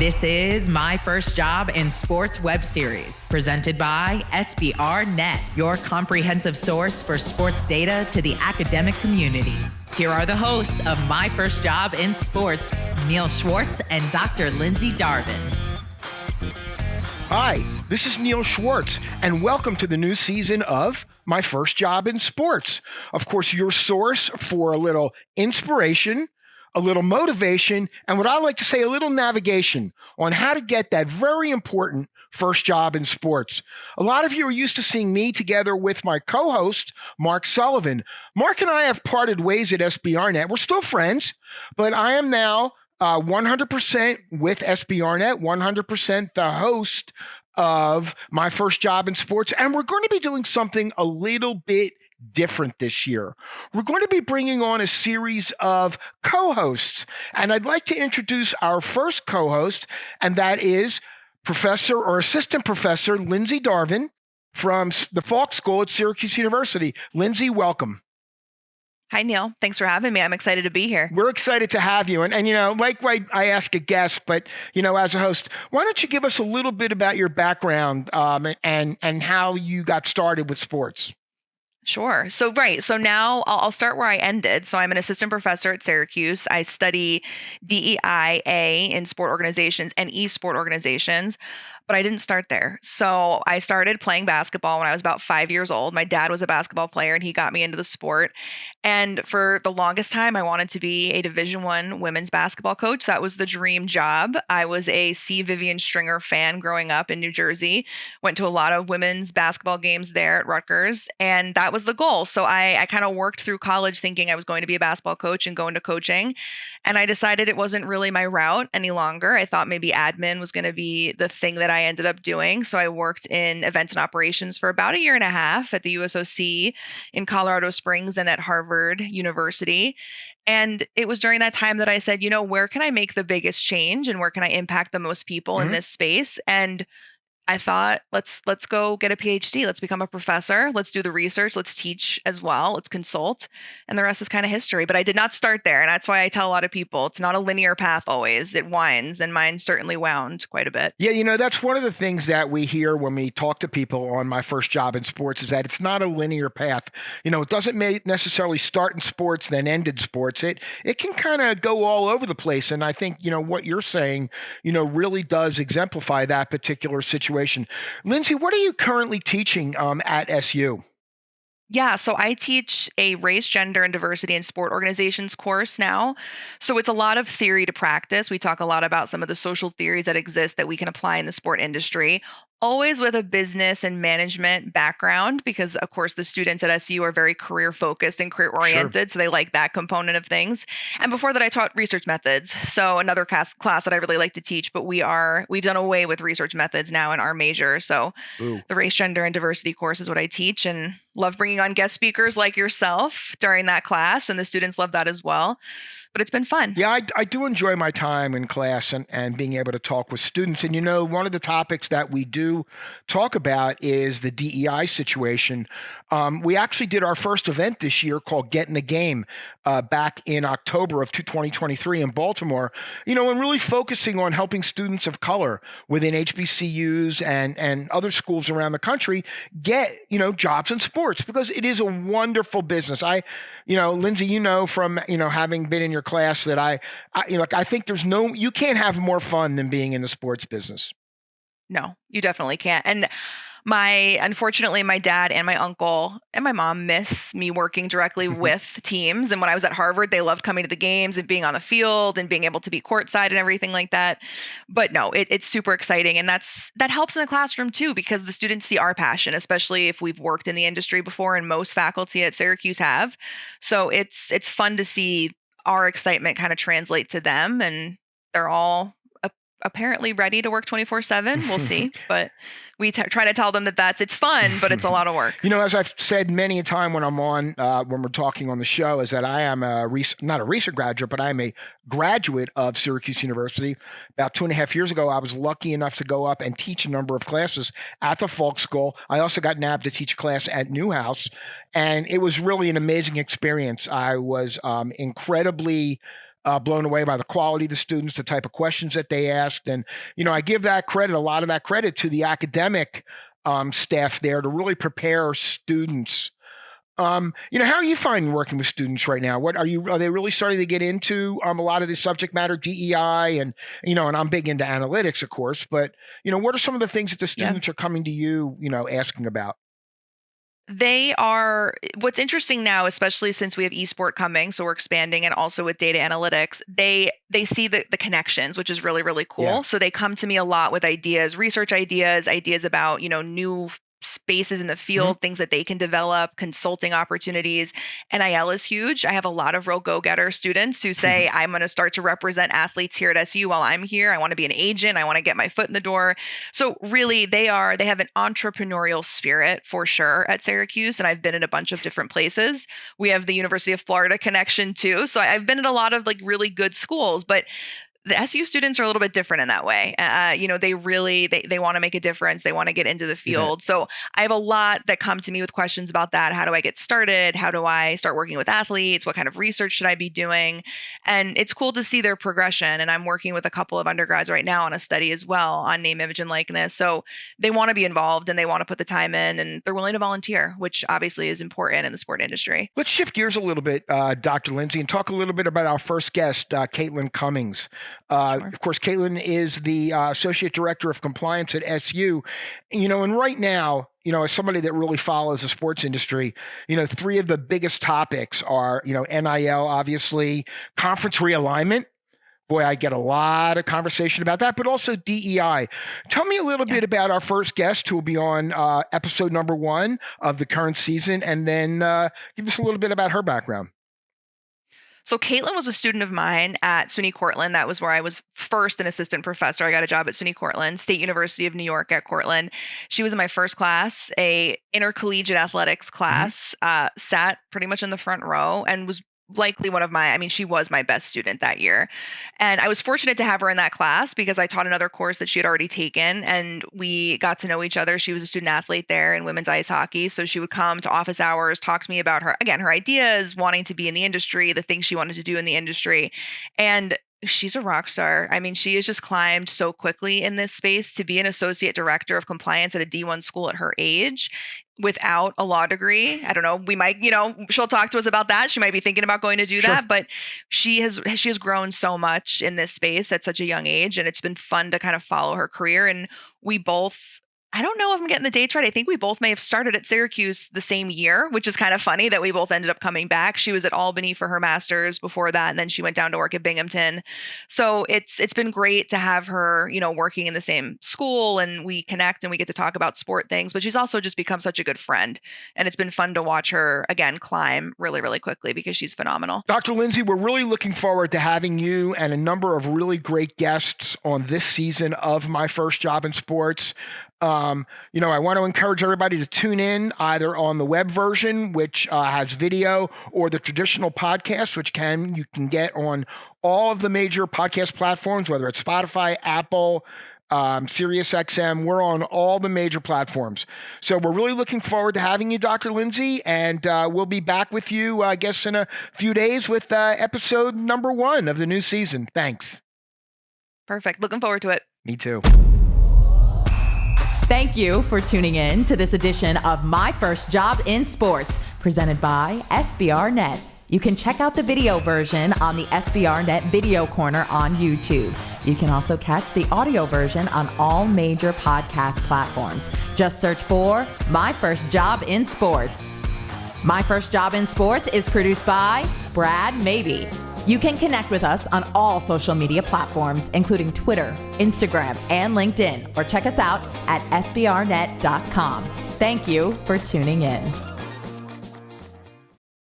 This is My First Job in Sports web series, presented by SBRnet, your comprehensive source for sports data to the academic community. Here are the hosts of My First Job in Sports, Neil Schwartz and Dr. Lindsey Darvin. Hi, this is Neil Schwartz, and welcome to the new season of My First Job in Sports. Of course, your source for a little inspiration, a little motivation, and what I like to say, a little navigation on how to get that very important first job in sports. A lot of you are used to seeing me together with my co-host, Mark Sullivan. Mark and I have parted ways at SBRnet. We're still friends, but I am now 100% with SBRnet, 100% the host of My First Job in Sports, and we're going to be doing something a little bit different this year. We're going to be bringing on a series of co-hosts, and I'd like to introduce our first co-host, and that is Professor or Assistant Professor Lindsey Darvin from the Falk School at Syracuse University. Lindsey, welcome. Hi, Neil. Thanks for having me. I'm excited to be here. We're excited to have you. And you know, like I ask a guest, but, you know, as a host, why don't you give us a little bit about your background and how you got started with sports? Sure. So now I'll start where I ended. So I'm an assistant professor at Syracuse. I study DEIA in sport organizations and esport organizations. But I didn't start there. So I started playing basketball when I was about 5 years old. My dad was a basketball player and he got me into the sport. And for the longest time, I wanted to be a Division I women's basketball coach. That was the dream job. I was a C. Vivian Stringer fan growing up in New Jersey, went to a lot of women's basketball games there at Rutgers, and that was the goal. So I kind of worked through college thinking I was going to be a basketball coach and go into coaching. And I decided it wasn't really my route any longer. I thought maybe admin was going to be the thing that I ended up doing. So I worked in events and operations for about a year and a half at the USOC in Colorado Springs and at Harvard University. And it was during that time that I said, you know, where can I make the biggest change and where can I impact the most people in this space? And I thought, let's go get a Ph.D. Let's become a professor. Let's do the research. Let's teach as well. Let's consult. And the rest is kind of history. But I did not start there. And that's why I tell a lot of people it's not a linear path always. It winds, and mine certainly wound quite a bit. Yeah, you know, that's one of the things that we hear when we talk to people on My First Job in Sports is that it's not a linear path. You know, it doesn't necessarily start in sports, then end in sports. It can kind of go all over the place. And I think, you know, what you're saying, you know, really does exemplify that particular situation. Lindsey, what are you currently teaching at SU? Yeah, so I teach a race, gender, and diversity in sport organizations course now. So it's a lot of theory to practice. We talk a lot about some of the social theories that exist that we can apply in the sport industry, always with a business and management background, because of course the students at SU are very career focused and career oriented. Sure. So they like that component of things. And before that, I taught research methods. So another class that I really like to teach, but we've done away with research methods now in our major. So the race, gender, and diversity course is what I teach, and love bringing on guest speakers like yourself during that class. And the students love that as well. But it's been fun. Yeah, I do enjoy my time in class and being able to talk with students. And, you know, one of the topics that we do talk about is the DEI situation. We actually did our first event this year called Get in the Game back in October of 2023 in Baltimore, you know, and really focusing on helping students of color within HBCUs and other schools around the country get, you know, jobs in sports, because it is a wonderful business. You know, Lindsey, you know, from, you know, having been in your class that I think you can't have more fun than being in the sports business. No, you definitely can't. And unfortunately, my dad and my uncle and my mom miss me working directly with teams. And when I was at Harvard, they loved coming to the games and being on the field and being able to be courtside and everything like that. But no, it's super exciting. And that helps in the classroom too, because the students see our passion, especially if we've worked in the industry before, and most faculty at Syracuse have. So it's fun to see our excitement kind of translate to them, and they're all apparently ready to work 24/7. We'll see. But we try to tell them that it's fun, but it's a lot of work. You know, as I've said many a time when I'm on, when we're talking on the show, is that I am not a recent graduate, but I'm a graduate of Syracuse University. About 2.5 years ago, I was lucky enough to go up and teach a number of classes at the Falk School. I also got nabbed to teach a class at Newhouse, and it was really an amazing experience. I was incredibly blown away by the quality of the students, the type of questions that they asked. And, I give that credit, a lot of that credit to the academic staff there to really prepare students. How are you finding working with students right now? Are they really starting to get into a lot of this subject matter, DEI, and I'm big into analytics, of course, but what are some of the things that the students are coming to you, asking about? What's interesting now, especially since we have esport coming, so we're expanding, and also with data analytics, they see the connections, which is really, really cool. Yeah. So they come to me a lot with ideas, research ideas about, new spaces in the field, things that they can develop, consulting opportunities. NIL is huge. I have a lot of real go-getter students who say, I'm going to start to represent athletes here at SU while I'm here. I want to be an agent. I want to get my foot in the door. So really they have an entrepreneurial spirit for sure at Syracuse. And I've been in a bunch of different places. We have the University of Florida connection too. So I've been at a lot of really good schools, but the SU students are a little bit different in that way. They really, they want to make a difference. They want to get into the field. So I have a lot that come to me with questions about that. How do I get started? How do I start working with athletes? What kind of research should I be doing? And it's cool to see their progression. And I'm working with a couple of undergrads right now on a study as well on name, image, and likeness. So they want to be involved and they want to put the time in and they're willing to volunteer, which obviously is important in the sport industry. Let's shift gears a little bit, Dr. Lindsey, and talk a little bit about our first guest, Caitlin Cummings. Sure. Of course, Caitlin is the Associate Director of Compliance at SU. And right now, as somebody that really follows the sports industry, three of the biggest topics are, NIL, obviously, conference realignment. Boy, I get a lot of conversation about that, but also DEI. Tell me a little bit about our first guest who will be on episode number 1 of the current season, and then give us a little bit about her background. So Caitlin was a student of mine at SUNY Cortland. That was where I was first an assistant professor. I got a job at SUNY Cortland, State University of New York at Cortland. She was in my first class, a intercollegiate athletics class, sat pretty much in the front row and was likely she was my best student that year. And I was fortunate to have her in that class because I taught another course that she had already taken and we got to know each other. She was a student athlete there in women's ice hockey. So she would come to office hours, talk to me about her ideas, wanting to be in the industry, the things she wanted to do in the industry. And she's a rock star. She has just climbed so quickly in this space to be an associate director of compliance at a D1 school at her age without a law degree. I don't know. We might, she'll talk to us about that. She might be thinking about going to do that, but she has grown so much in this space at such a young age. And it's been fun to kind of follow her career. And we both, I don't know if I'm getting the dates right. I think we both may have started at Syracuse the same year, which is kind of funny that we both ended up coming back. She was at Albany for her master's before that, and then she went down to work at Binghamton. So it's been great to have her, working in the same school, and we connect and we get to talk about sport things. But she's also just become such a good friend, and it's been fun to watch her again climb really, really quickly because she's phenomenal. Dr. Lindsey, we're really looking forward to having you and a number of really great guests on this season of My First Job in Sports. I want to encourage everybody to tune in either on the web version, which has video, or the traditional podcast, which you can get on all of the major podcast platforms, whether it's Spotify, Apple, SiriusXM. We're on all the major platforms. So we're really looking forward to having you, Dr. Lindsey, and we'll be back with you, I guess, in a few days with episode number 1 of the new season. Thanks. Perfect. Looking forward to it. Me too. Thank you for tuning in to this edition of My First Job in Sports, presented by SBRnet. You can check out the video version on the SBRnet Video Corner on YouTube. You can also catch the audio version on all major podcast platforms. Just search for My First Job in Sports. My First Job in Sports is produced by Brad Maybe. You can connect with us on all social media platforms, including Twitter, Instagram, and LinkedIn, or check us out at sbrnet.com. Thank you for tuning in.